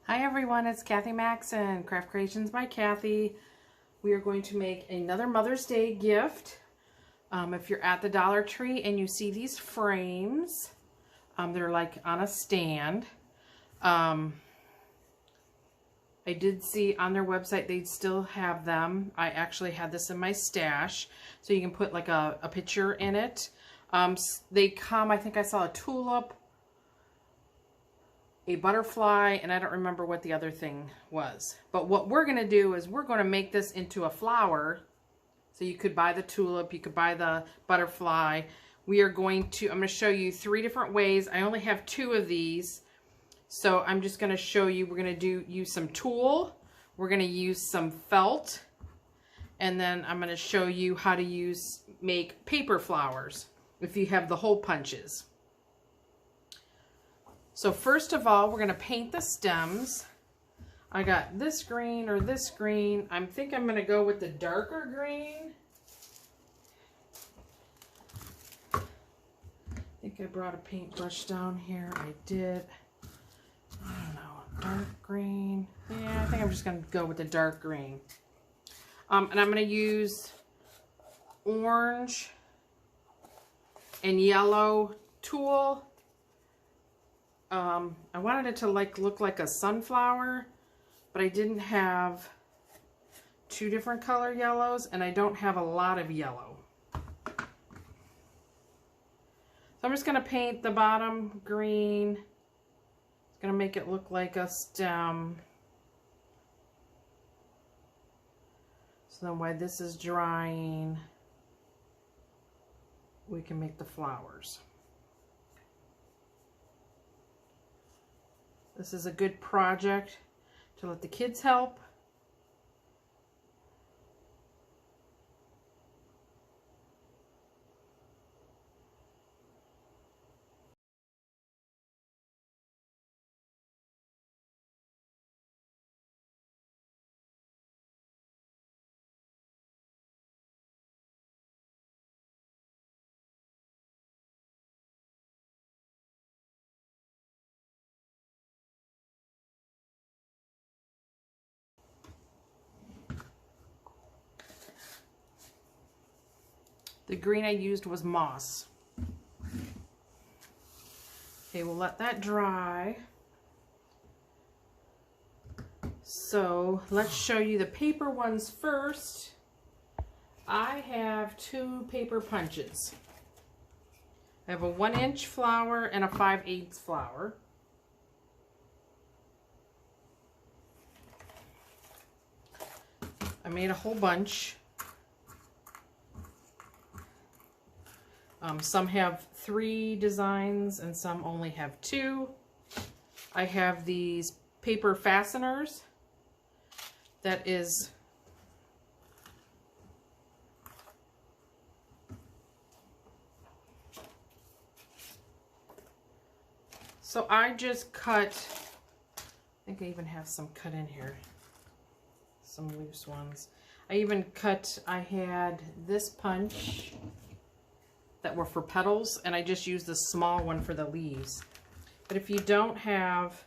Hi everyone, it's Kathy Maxon, Craft Creations by Kathy. We are going to make another Mother's Day gift. If you're at the Dollar Tree and you see these frames, they're like on a stand. I did see on their website they still have them. I actually had this in my stash, so you can put like a picture in it. They come, I think I saw a tulip, a butterfly, and I don't remember what the other thing was. But what we're going to do is we're going to make this into a flower. So you could buy the tulip, you could buy the butterfly. I'm going to show you 3 different ways. I only have 2 of these. So I'm just going to show you, we're going to use some tulle, we're going to use some felt, and then I'm going to show you how to make paper flowers if you have the hole punches. So first of all, we're going to paint the stems. I got this green or this green. I think I'm going to go with the darker green. I think I brought a paintbrush down here. I did. I don't know, dark green. Yeah, I think I'm just going to go with the dark green. And I'm going to use orange and yellow tulle. I wanted it to look like a sunflower, but I didn't have 2 different color yellows, and I don't have a lot of yellow. So I'm just going to paint the bottom green. It's going to make it look like a stem. So then while this is drying, we can make the flowers. This is a good project to let the kids help. The green I used was moss. Okay, we'll let that dry. So let's show you the paper ones first. I have 2 paper punches. I have a 1-inch flower and a 5/8 flower. I made a whole bunch. Some have 3 designs and some only have 2. I have these paper fasteners. That is so I just cut, I think I even have some cut in here, some loose ones. I had this punch that were for petals, and I just used the small one for the leaves. But if you don't have,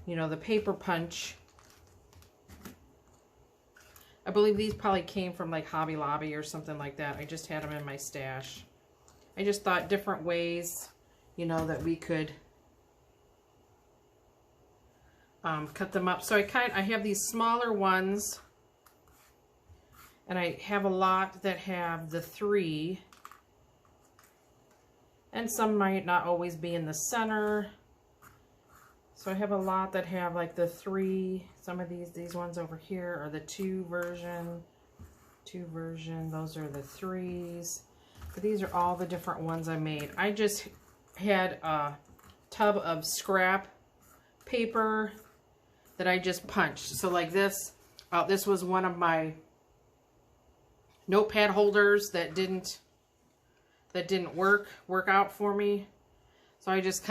the paper punch, I believe these probably came from like Hobby Lobby or something like that. I just had them in my stash. I just thought different ways, that we could cut them up. So I have these smaller ones, and I have a lot that have the 3, and some might not always be in the center. So I have a lot that have like the 3. Some of these ones over here are the 2 version. Those are the 3s. But these are all the different ones I made. I just had a tub of scrap paper that I just punched. So like this, this was one of my notepad holders that didn't work out for me. So I just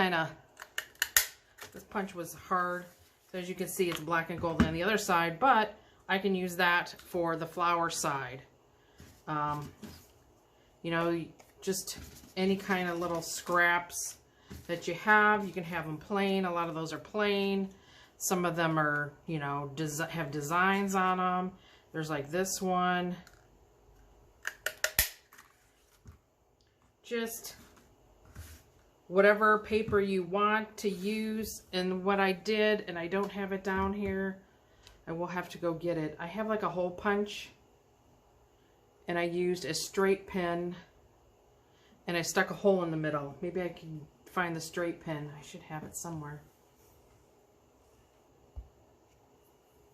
this punch was hard. So as you can see, it's black and gold on the other side, but I can use that for the flower side. Just any kind of little scraps. that you have. You can have them plain. A lot of those are plain. Some of them are, you know, have designs on them. There's like this one. Just whatever paper you want to use. And what I did, and I don't have it down here, I will have to go get it. I have like a hole punch, and I used a straight pin, and I stuck a hole in the middle. Maybe I can find the straight pin. I should have it somewhere.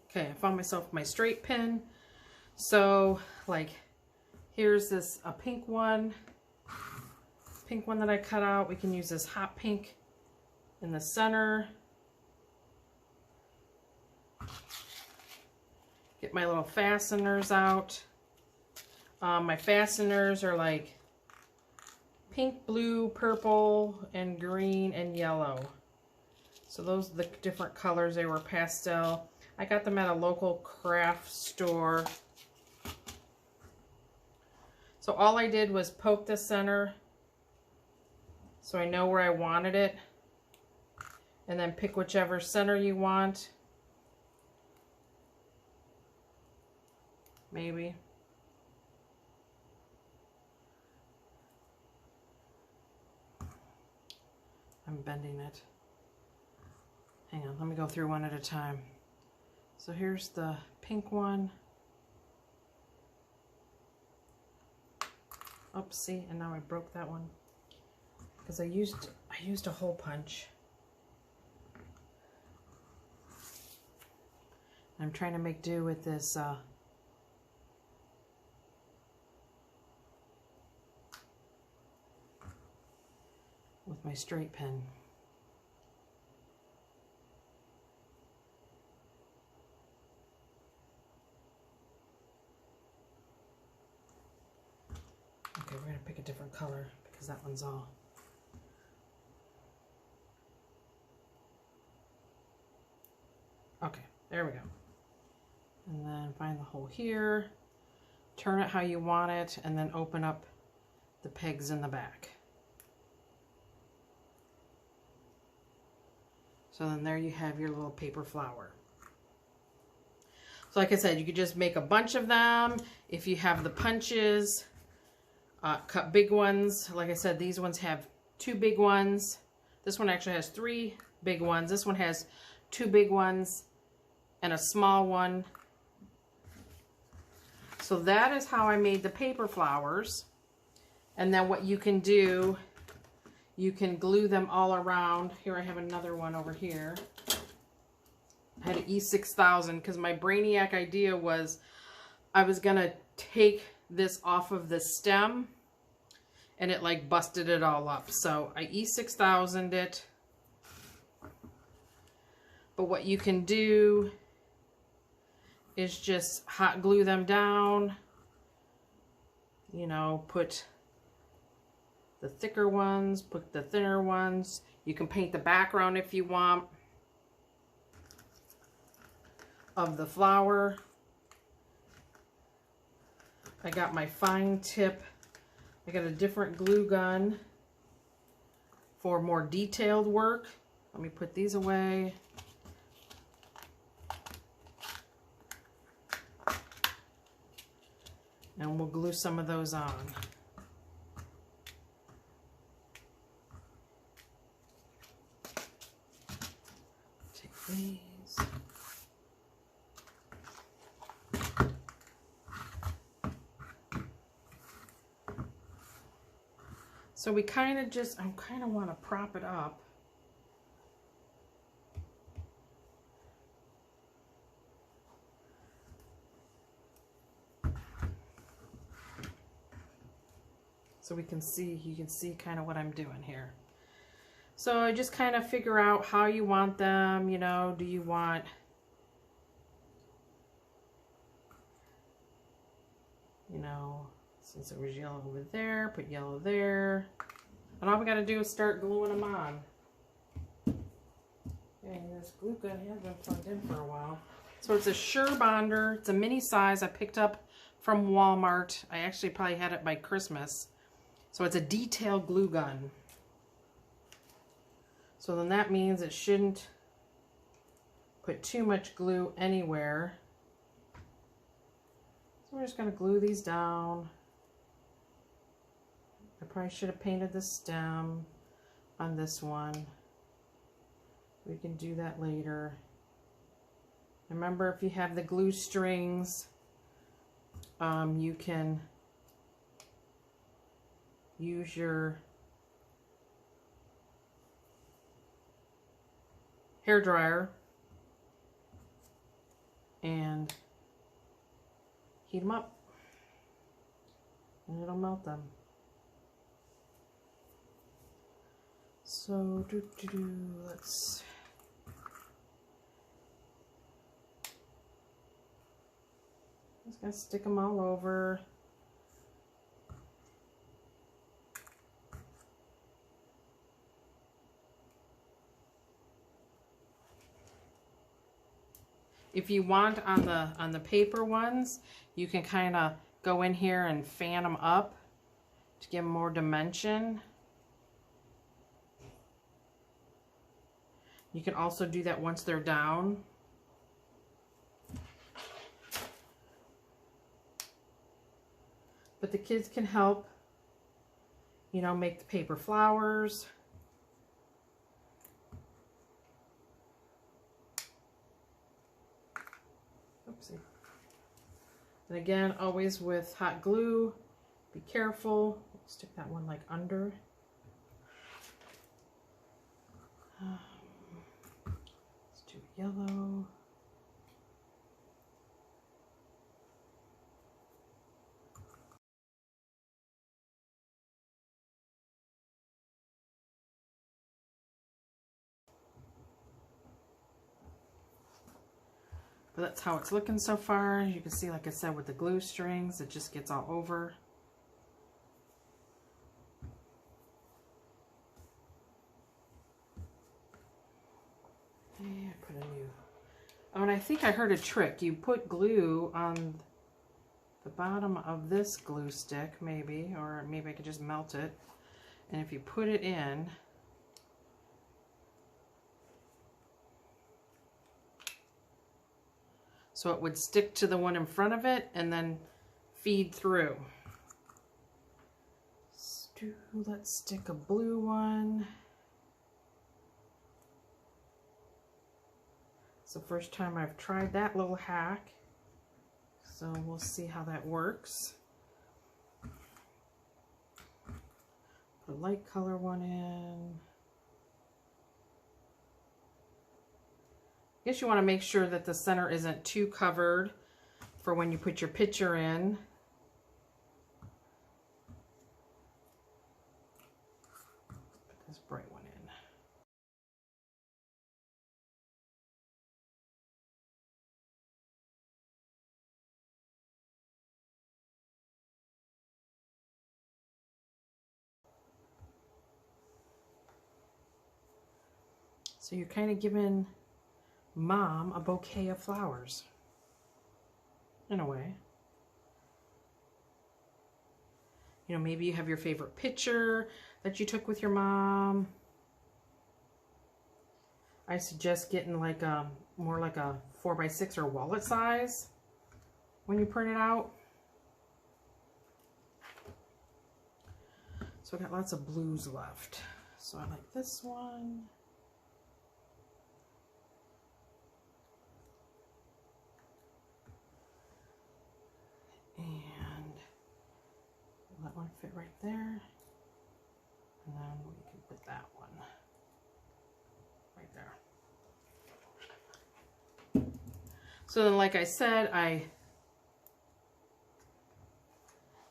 Okay, I found myself my straight pin. So, like, here's this, a pink one that I cut out. We can use this hot pink in the center. Get my little fasteners out. My fasteners are like pink, blue, purple, and green, and yellow. So those are the different colors. They were pastel. I got them at a local craft store. So all I did was poke the center so I know where I wanted it, and then pick whichever center you want. Maybe. I'm bending it. Hang on, let me go through one at a time. So here's the pink one. Oops, see, and now I broke that one because I used a hole punch. I'm trying to make do with this with my straight pen. Okay, we're gonna pick a different color because that one's all. Okay, there we go. And then find the hole here, turn it how you want it, and then open up the pegs in the back. So then there you have your little paper flower. So like I said, you could just make a bunch of them. If you have the punches, cut big ones. Like I said, these ones have 2 big ones. This one actually has 3 big ones. This one has 2 big ones and a small one. So that is how I made the paper flowers. And then what you can do, you can glue them all around. Here I have another one over here. I had an E6000 because my brainiac idea was I was going to take this off of the stem and it like busted it all up. So I E6000'd it. But what you can do is just hot glue them down. You know, put the thicker ones, put the thinner ones. You can paint the background if you want of the flower. I got my fine tip. I got a different glue gun for more detailed work. Let me put these away. And we'll glue some of those on. Take these. So we kind of just, I kind of want to prop it up. So we can see, you can see kind of what I'm doing here. So I just kind of figure out how you want them, you know, do you want, you know, since it was yellow over there, put yellow there. And all we got to do is start gluing them on. Okay, this glue gun has been plugged in for a while. So it's a Sure Bonder. It's a mini size I picked up from Walmart. I actually probably had it by Christmas. So it's a detail glue gun. So then that means it shouldn't put too much glue anywhere. So we're just going to glue these down. I probably should have painted the stem on this one. We can do that later. Remember, if you have the glue strings, you can use your hair dryer and heat them up, and it'll melt them. So let's just gonna stick them all over. If you want on the paper ones, you can kind of go in here and fan them up to give them more dimension. You can also do that once they're down. But the kids can help, you know, make the paper flowers. Oopsie. And again, always with hot glue, be careful. Stick that one like under. Let's do yellow. But that's how it's looking so far. You can see, like I said, with the glue strings, it just gets all over. Yeah, put a new. Oh, and I think I heard a trick. You put glue on the bottom of this glue stick, maybe, or maybe I could just melt it. And if you put it in, so it would stick to the one in front of it and then feed through. Let's stick a blue one. It's the first time I've tried that little hack, so we'll see how that works. Put a light color one in. I guess you want to make sure that the center isn't too covered for when you put your picture in. Put this bright one in. So you're kind of giving Mom a bouquet of flowers, in a way. You know, maybe you have your favorite picture that you took with your mom. I suggest getting like a more like a 4x6 or wallet size when you print it out. So I got lots of blues left. So I like this one. And that one fit right there. And then we can put that one right there. So then, like I said, I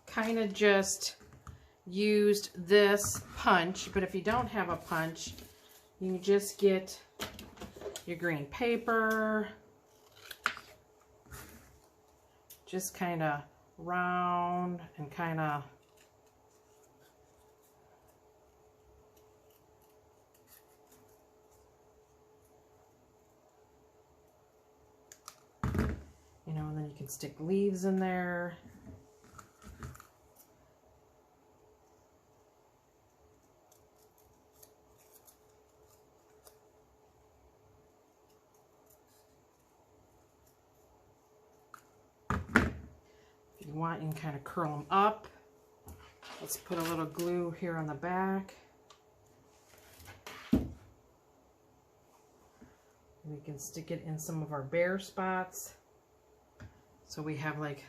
kind of just used this punch, but if you don't have a punch, you can just get your green paper, just kind of round and kind of and then you can stick leaves in there. you want, you can kind of curl them up. Let's put a little glue here on the back. We can stick it in some of our bare spots. So we have like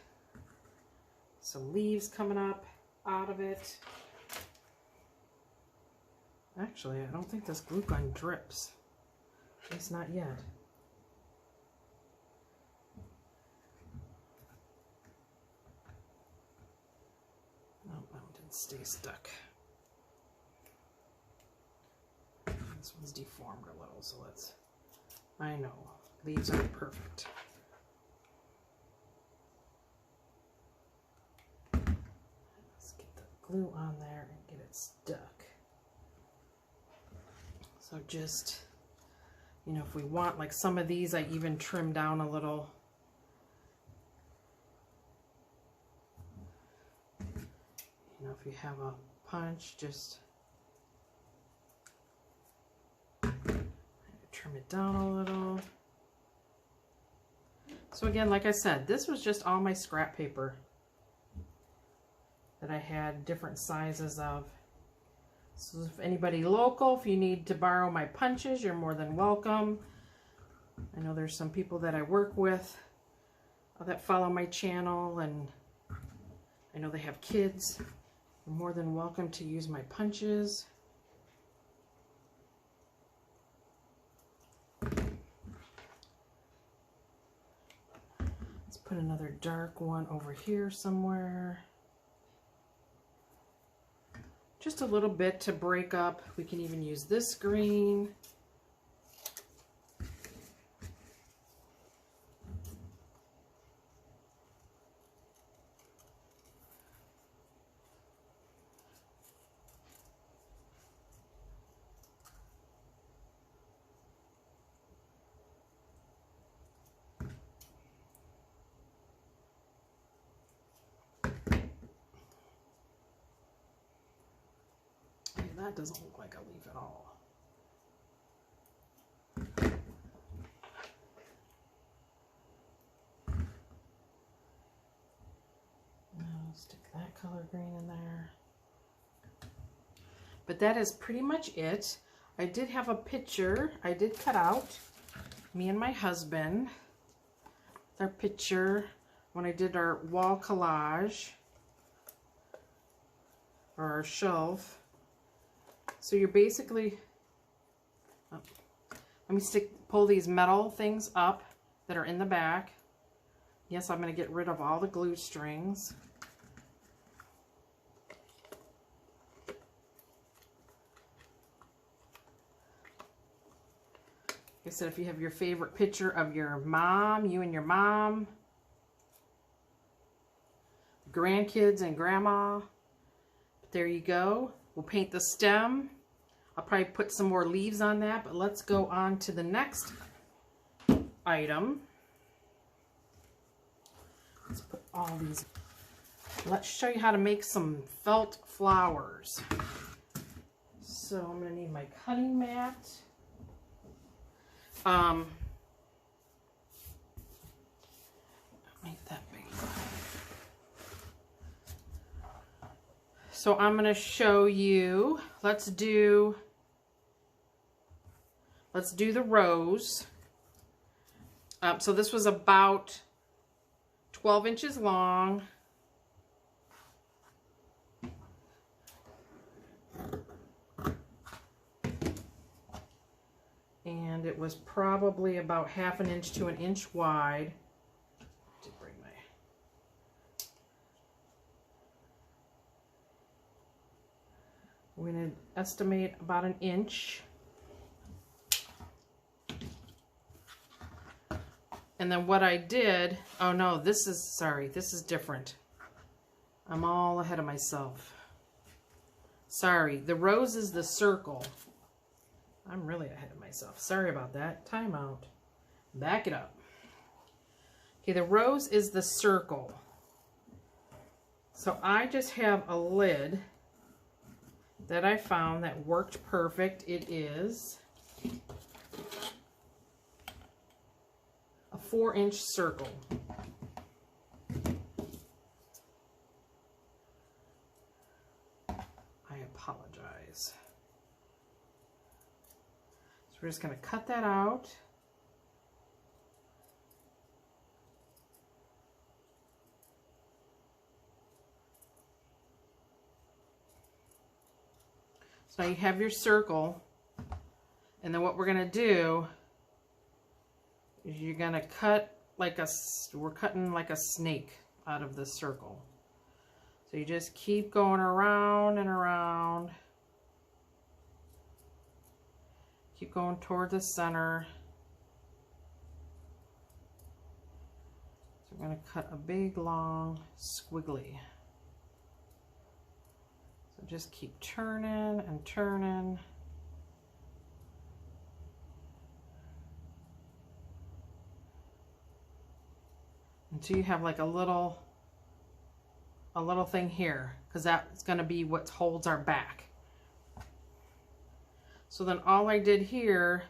some leaves coming up out of it. Actually, I don't think this glue gun drips. At least not yet. Nope, that one didn't stay stuck. This one's deformed a little, so let's... I know, leaves aren't perfect. Let's get the glue on there and get it stuck. So just, you know, if we want, like some of these, I even trim down a little. You know, if you have a punch, just trim it down a little. So again, like I said, this was just all my scrap paper that I had different sizes of. So if anybody local, if you need to borrow my punches, you're more than welcome. I know there's some people that I work with that follow my channel, and I know they have kids. You're more than welcome to use my punches. Let's put another dark one over here somewhere. Just a little bit to break up. We can even use this green. That doesn't look like a leaf at all. Now stick that color green in there. But that is pretty much it. I did have a picture I did cut out. Me and my husband. Our picture when I did our wall collage. Or our shelf. So you're basically, let me pull these metal things up that are in the back. Yes, I'm going to get rid of all the glue strings. Like I said, if you have your favorite picture of your mom, you and your mom, grandkids and grandma, there you go. We'll paint the stem. I'll probably put some more leaves on that, but let's go on to the next item. Let's put all these. Let's show you how to make some felt flowers. So I'm going to need my cutting mat. Make that big. So I'm going to show you, let's do the rose. So this was about 12 inches long. And it was probably about 1/2 inch to 1 inch wide. We're going to estimate about 1 inch. And then what I did, oh no, this is different. I'm all ahead of myself. Sorry, the rose is the circle. I'm really ahead of myself. Sorry about that. Time out. Back it up. Okay, the rose is the circle. So I just have a lid that I found that worked perfect. It is a 4-inch circle. we're just going to cut that out. So now you have your circle, and then what we're going to do is you're going to cut like we're cutting like a snake out of the circle. So you just keep going around and around. Keep going toward the center. So we're going to cut a big, long squiggly. So just keep turning and turning. Until you have like a little thing here, because that's going to be what holds our back. So then all I did here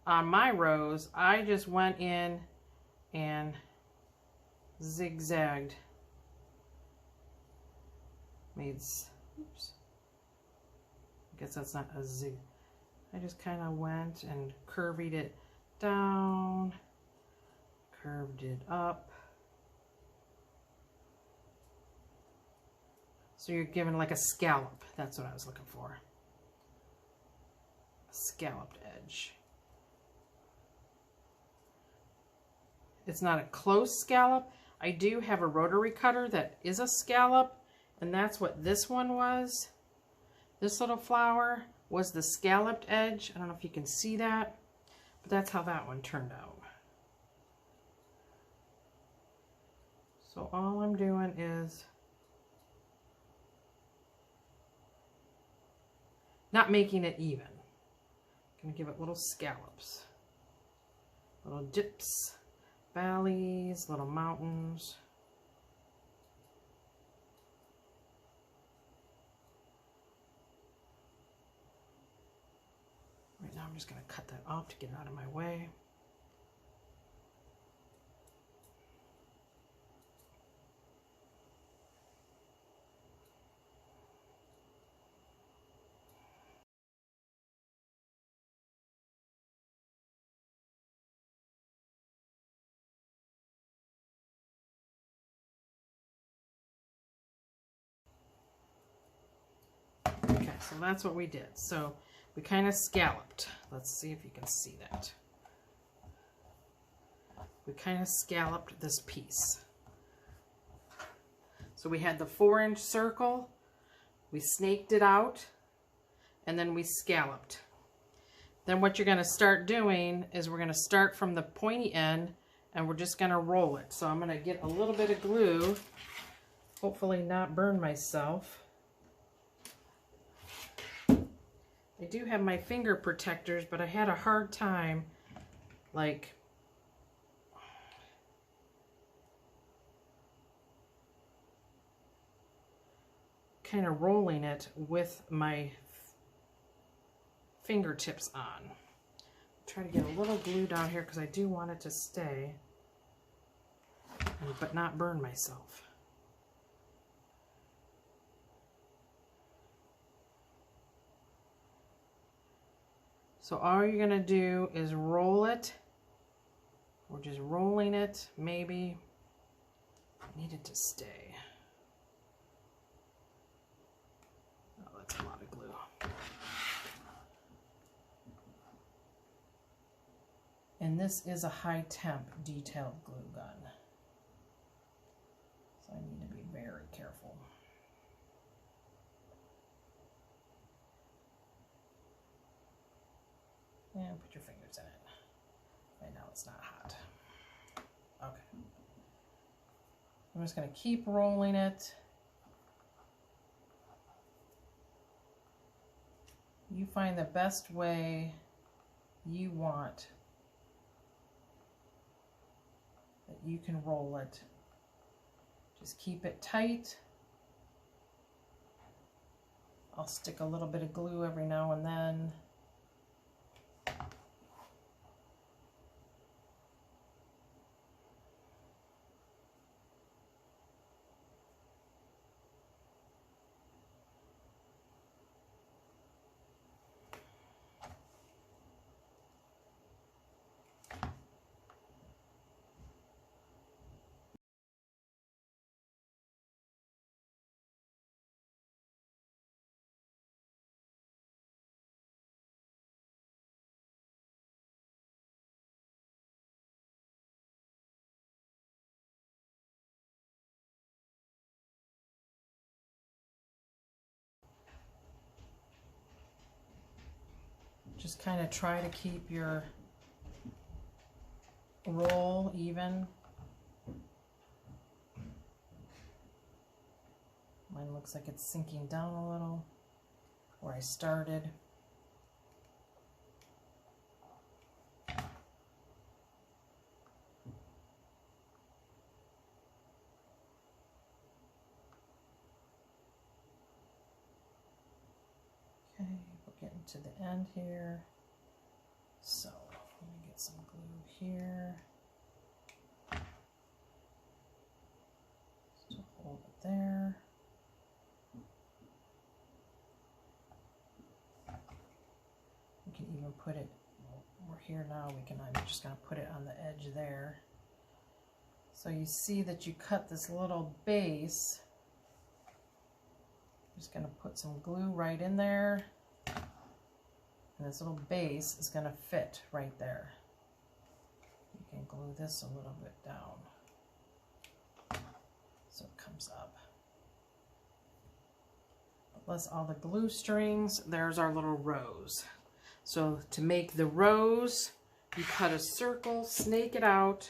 on my rows, I just went in and zigzagged. Oops. I guess that's not a zig. I just kind of went and curvied it down, curved it up. So you're given like a scallop. That's what I was looking for. A scalloped edge. It's not a close scallop. I do have a rotary cutter that is a scallop, and that's what this one was. This little flower was the scalloped edge. I don't know if you can see that, but that's how that one turned out. So all I'm doing is not making it even. I'm going to give it little scallops, little dips, valleys, little mountains. Right now I'm just going to cut that off to get it out of my way. Okay, so that's what we did. So we kind of scalloped. Let's see if you can see that. We kind of scalloped this piece. So we had the 4-inch circle, we snaked it out, and then we scalloped. Then what you're going to start doing is we're going to start from the pointy end, and we're just going to roll it. So I'm going to get a little bit of glue, hopefully not burn myself. I do have my finger protectors, but I had a hard time, like, kind of rolling it with my fingertips on. Try to get a little glue down here because I do want it to stay, but not burn myself. So all you're going to do is roll it. We're just rolling it, maybe. I need it to stay. Oh, that's a lot of glue. And this is a high temp detailed glue gun. So I need to be very careful. And put your fingers in it. Right now it's not hot. Okay. I'm just going to keep rolling it. You find the best way you want that you can roll it. Just keep it tight. I'll stick a little bit of glue every now and then. Just kind of try to keep your roll even. Mine looks like it's sinking down a little where I started. Okay, we're getting to the end here. So let me get some glue here. Just hold it there. We can even put it, we're here now, I'm just going to put it on the edge there. So you see that you cut this little base. I'm just going to put some glue right in there. And this little base is going to fit right there. You can glue this a little bit down so it comes up. Plus all the glue strings, there's our little rose. So to make the rose, you cut a circle, snake it out.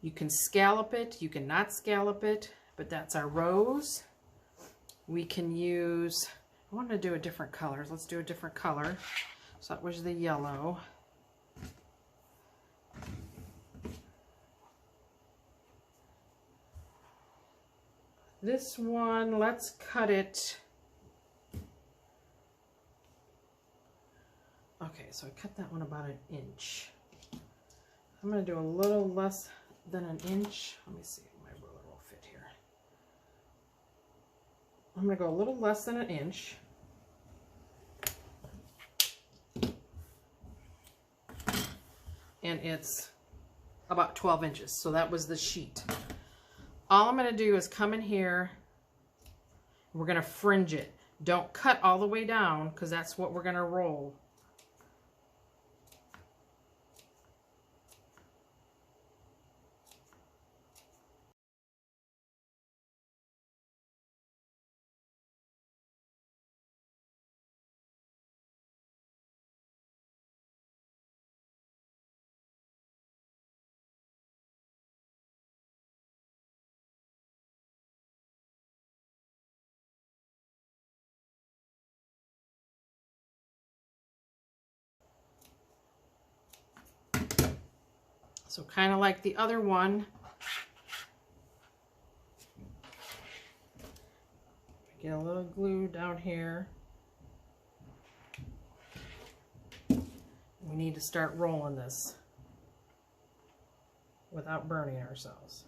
You can scallop it, you can not scallop it, but that's our rose. We can use, I want to do a different color. Let's do a different color. So that was the yellow. This one, let's cut it. Okay, so I cut that one about an inch. I'm going to do a little less than an inch. Let me see if my ruler will fit here. I'm going to go a little less than an inch. And it's about 12 inches. So that was the sheet. All I'm going to do is come in here. We're going to fringe it. Don't cut all the way down because that's what we're going to roll. So kind of like the other one, get a little glue down here. We need to start rolling this without burning ourselves.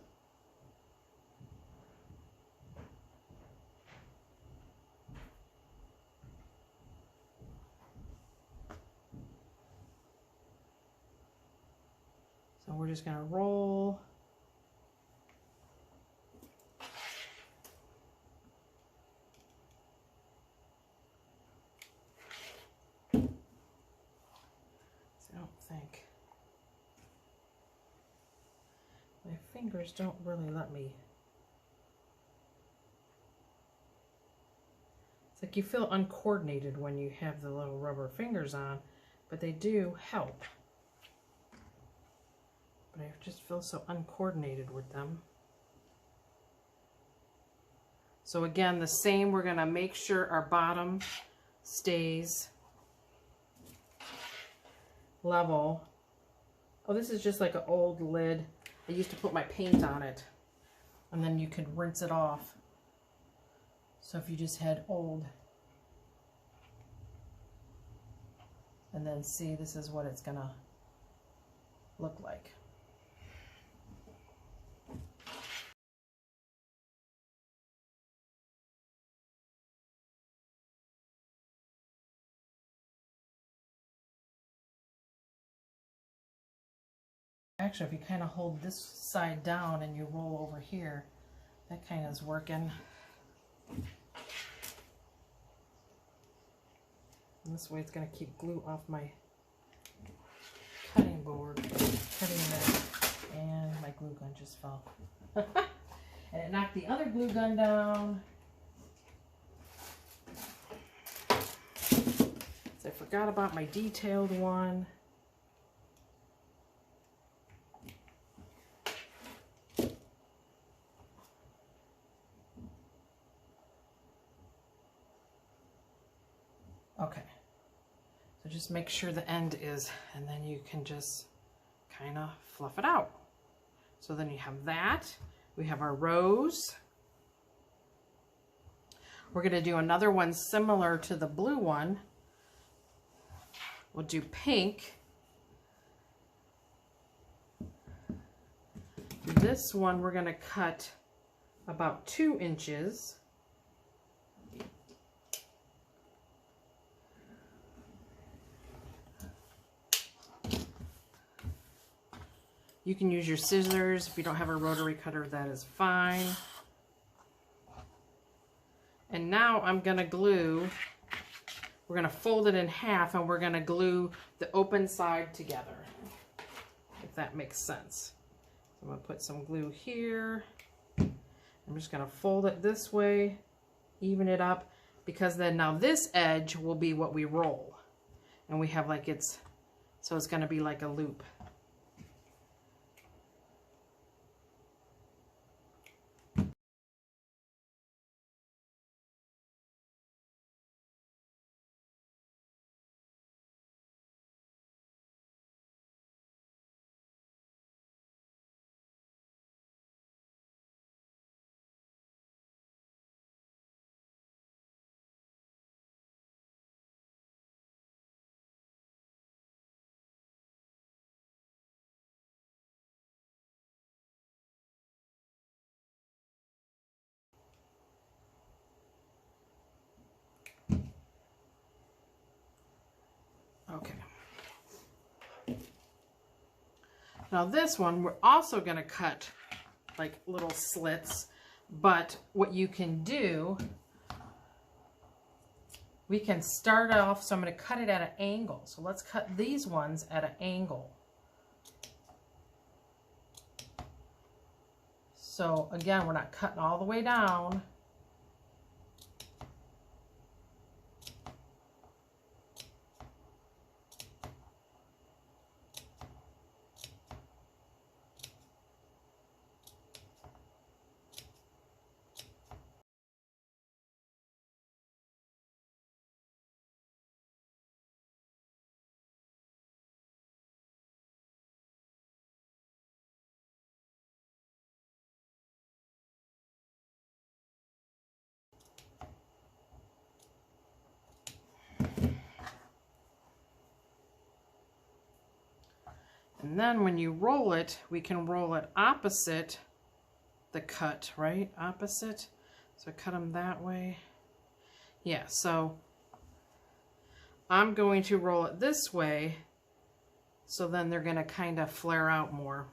So we're just going to roll. So I don't think my fingers don't really let me. It's like you feel uncoordinated when you have the little rubber fingers on, but they do help. But I just feel so uncoordinated with them. So again, the same, we're going to make sure our bottom stays level. Oh, this is just like an old lid. I used to put my paint on it, and then you could rinse it off. So if you just had old, and then see, this is what it's going to look like. Actually, if you kind of hold this side down and you roll over here, that kind of is working. And this way it's going to keep glue off my cutting board. Cutting that, and my glue gun just fell. And it knocked the other glue gun down. forgot about my detailed one. Okay, so just make sure the end is, and then you can just kind of fluff it out. So then you have that. We have our rose. We're going to do another one similar to the blue one. We'll do pink. This one we're going to cut about 2 inches. You can use your scissors. If you don't have a rotary cutter, that is fine. And now I'm going to glue, we're going to fold it in half and we're going to glue the open side together, if that makes sense. So I'm going to put some glue here. I'm just going to fold it this way, even it up, because then now this edge will be what we roll. And we have like so it's going to be like a loop. Okay. Now this one, we're also going to cut like little slits, but what you can do, we can start off, so I'm going to cut it at an angle. So let's cut these ones at an angle. So again, we're not cutting all the way down. And then when you roll it, we can roll it opposite the cut, right? Opposite. So cut them that way. Yeah, so I'm going to roll it this way, so then they're going to kind of flare out more.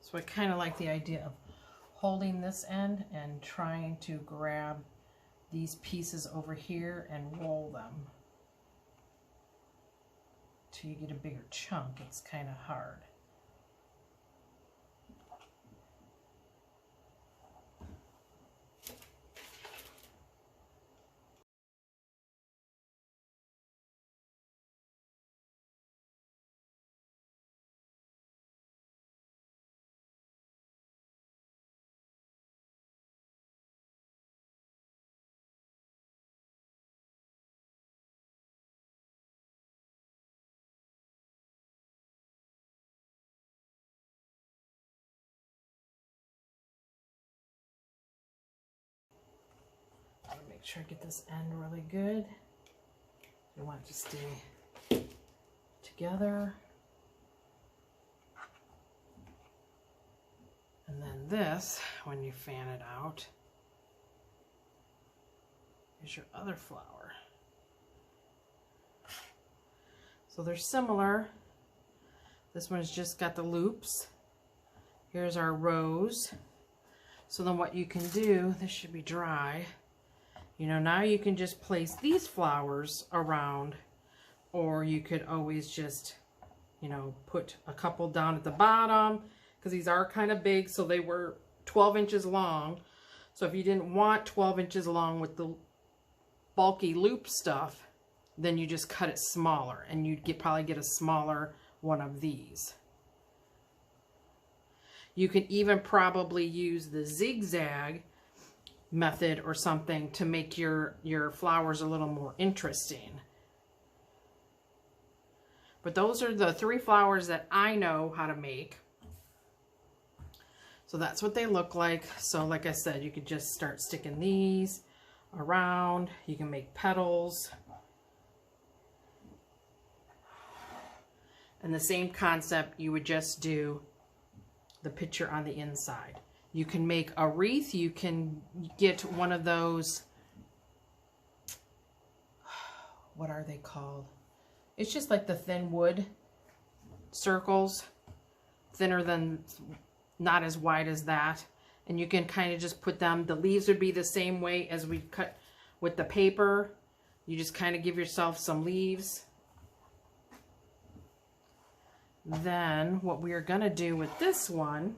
So I kind of like the idea of holding this end and trying to grab these pieces over here and roll them till you get a bigger chunk. It's kind of hard. Make sure I get this end really good. We want it to stay together. And then this, when you fan it out, is your other flower. So they're similar. This one's just got the loops. Here's our rose. So then what you can do, this should be dry. You know, now you can just place these flowers around, or you could always just, you know, put a couple down at the bottom, because these are kind of big, so they were 12 inches long. So if you didn't want 12 inches long with the bulky loop stuff, then you just cut it smaller, and you'd probably get a smaller one of these. You can even probably use the zigzag method or something to make your flowers a little more interesting. But those are the 3 flowers that I know how to make. So that's what they look like. So like I said, you could just start sticking these around. You can make petals. And the same concept, you would just do the picture on the inside. You can make a wreath. You can get one of those, what are they called? It's just like the thin wood circles, thinner than, not as wide as that. And you can kind of just put them, the leaves would be the same way as we cut with the paper. You just kind of give yourself some leaves. Then what we are going to do with this one,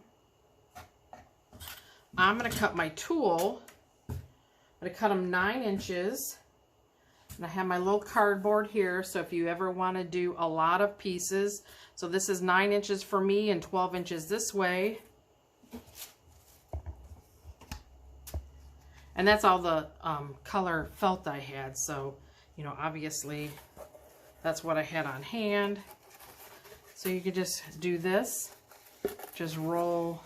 I'm going to cut my tool. I'm going to cut them 9 inches. And I have my little cardboard here, so if you ever want to do a lot of pieces. So this is 9 inches for me and 12 inches this way. And that's all the color felt I had. So, you know, obviously that's what I had on hand. So you could just do this. Just roll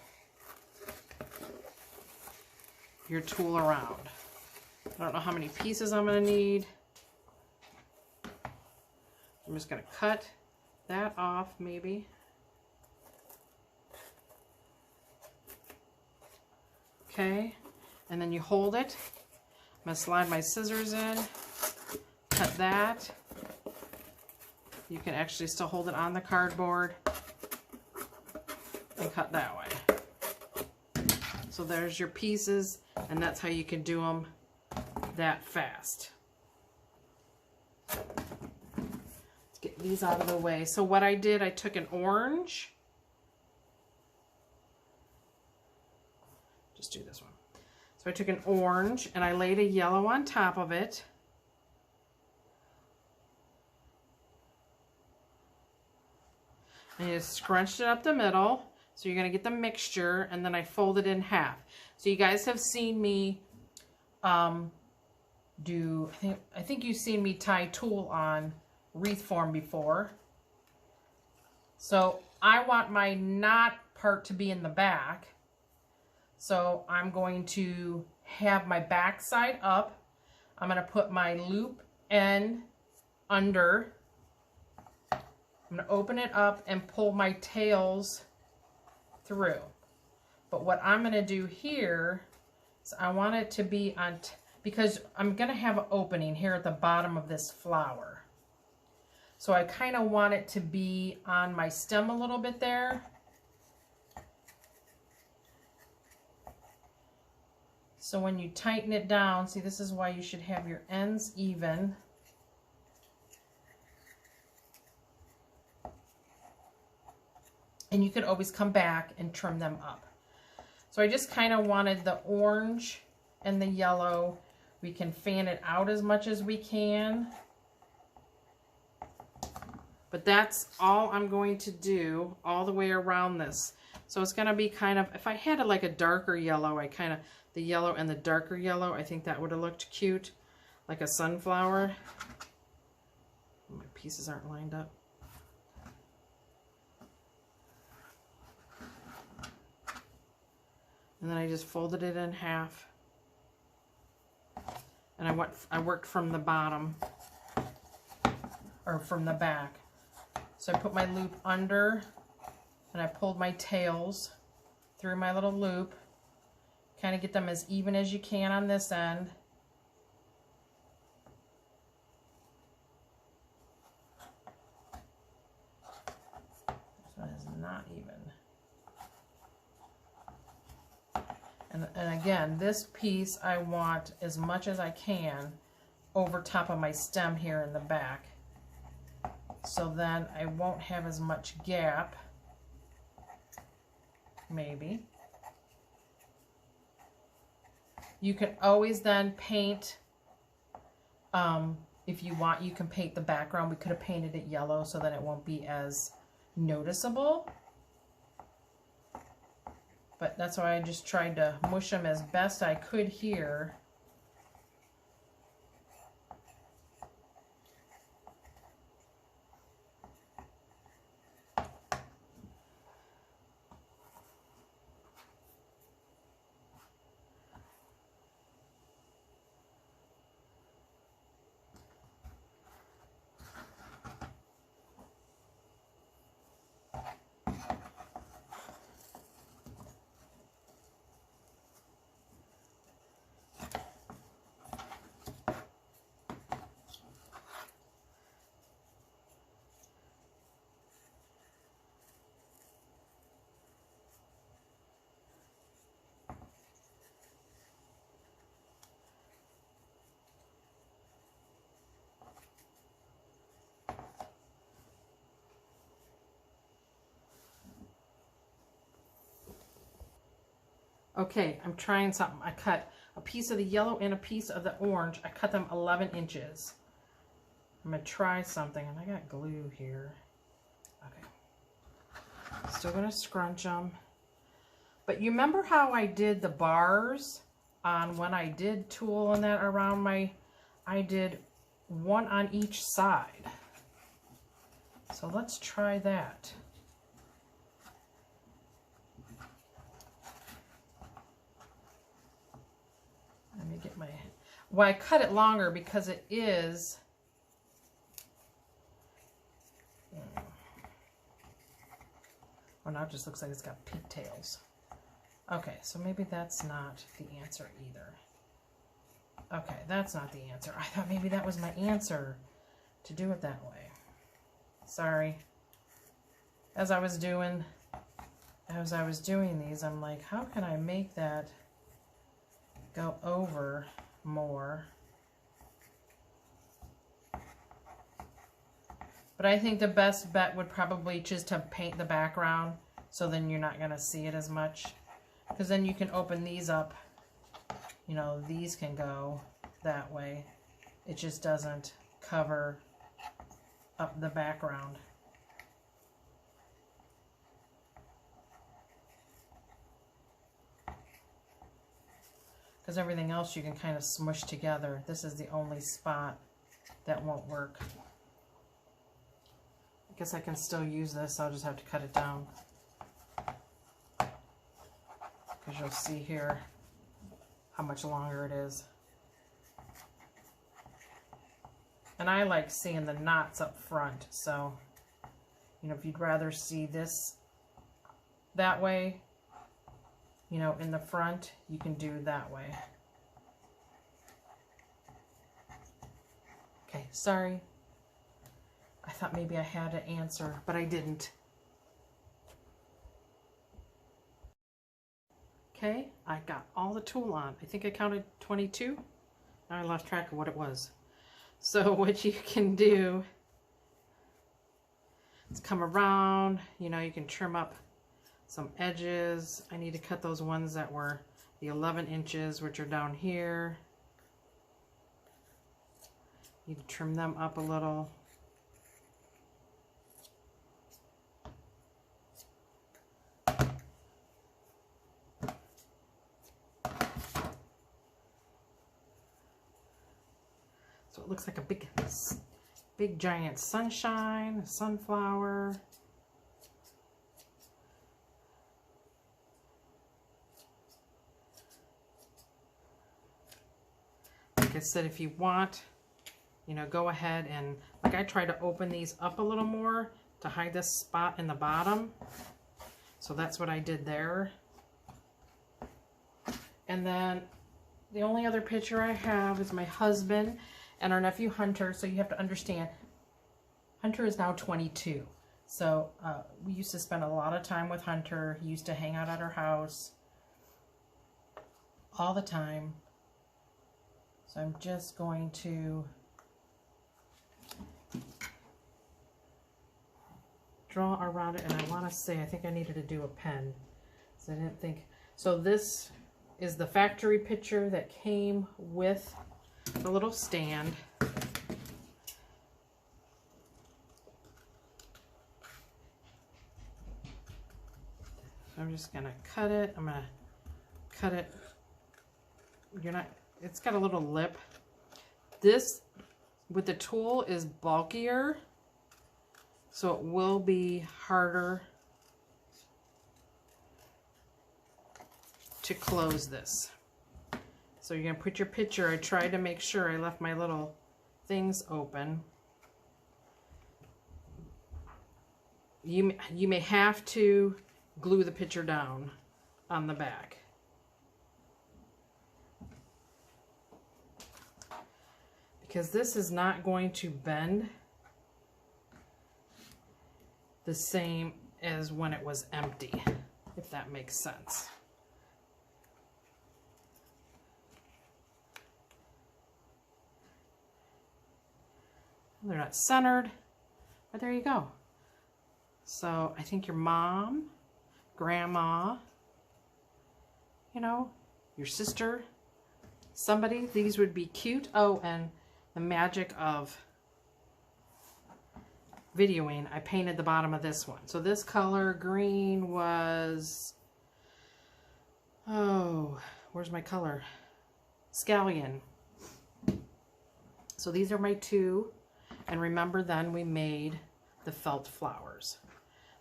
your tool around. I don't know how many pieces I'm going to need. I'm just going to cut that off maybe. Okay, and then you hold it. I'm going to slide my scissors in, cut that. You can actually still hold it on the cardboard and cut that way. So there's your pieces, and that's how you can do them that fast. Let's get these out of the way. So what I did, I took an orange. Just do this one. So I took an orange and I laid a yellow on top of it. And you just scrunched it up the middle. So you're going to get the mixture, and then I fold it in half. So you guys have seen me do, I think you've seen me tie tulle on wreath form before. So I want my knot part to be in the back. So I'm going to have my back side up. I'm going to put my loop end under. I'm going to open it up and pull my tails through. But what I'm going to do here is I want it to be on, because I'm going to have an opening here at the bottom of this flower. So I kind of want it to be on my stem a little bit there. So when you tighten it down, see, this is why you should have your ends even. And you could always come back and trim them up. So I just kind of wanted the orange and the yellow. We can fan it out as much as we can. But that's all I'm going to do all the way around this. So it's going to be kind of, if I had it like a darker yellow, I kind of, the yellow and the darker yellow, I think that would have looked cute. Like a sunflower. My pieces aren't lined up. And then I just folded it in half. And I worked from the bottom, or from the back. So I put my loop under, and I pulled my tails through my little loop. Kind of get them as even as you can on this end. And again, this piece I want as much as I can over top of my stem here in the back. So then I won't have as much gap, maybe. You can always then paint, if you want, you can paint the background. We could have painted it yellow so that it won't be as noticeable. But that's why I just tried to mush them as best I could here. Okay, I'm trying something. I cut a piece of the yellow and a piece of the orange. I cut them 11 inches. I'm going to try something, and I got glue here. Okay. Still going to scrunch them. But you remember how I did the bars on when I did tulle and that around my, I did one on each side. So let's try that. Let me get my, well, I cut it longer because it is, well, now it just looks like it's got pigtails. Okay, so maybe that's not the answer either. Okay, that's not the answer. I thought maybe that was my answer, to do it that way. Sorry. As I was doing these, I'm like, how can I make that go over more? But I think the best bet would probably just to paint the background, so then you're not going to see it as much. Because then you can open these up. You know, these can go that way. It just doesn't cover up the background. Because everything else you can kind of smush together. This is the only spot that won't work. I guess I can still use this. I'll just have to cut it down. Because you'll see here how much longer it is. And I like seeing the knots up front. So, you know, if you'd rather see this that way, you know, in the front, you can do that way. Okay, sorry. I thought maybe I had an answer, but I didn't. Okay, I got all the tulle on. I think I counted 22. Now I lost track of what it was. So what you can do is come around, you know, you can trim up some edges. I need to cut those ones that were the 11 inches, which are down here. Need to trim them up a little. So it looks like a big giant sunshine, a sunflower. Like I said, if you want, you know, go ahead and, like, I try to open these up a little more to hide this spot in the bottom. So that's what I did there. And then the only other picture I have is my husband and our nephew Hunter. So you have to understand, Hunter is now 22. So we used to spend a lot of time with Hunter. He used to hang out at our house. all the time. So I'm just going to draw around it, and I want to say I think I needed to do a pen, so I didn't think. So this is the factory picture that came with the little stand. So I'm just gonna cut it. I'm gonna cut it. It's got a little lip. This with the tool is bulkier, so it will be harder to close this. So you're gonna put your picture. I tried to make sure I left my little things open. You may have to glue the picture down on the back. Because this is not going to bend the same as when it was empty, if that makes sense. They're not centered, but there you go. So I think your mom, grandma, you know, your sister, somebody, these would be cute. Oh, and the magic of videoing, I painted the bottom of this one. So this color green was, oh, where's my color? Scallion. So these are my two. And remember then we made the felt flowers.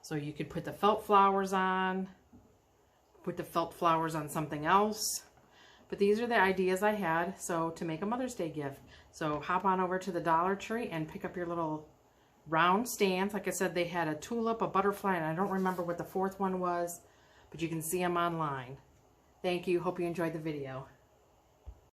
So you could put the felt flowers on, put the felt flowers on something else. But these are the ideas I had, so to make a Mother's Day gift. So hop on over to the Dollar Tree and pick up your little round stands. Like I said, they had a tulip, a butterfly, and I don't remember what the fourth one was, but you can see them online. Thank you. Hope you enjoyed the video.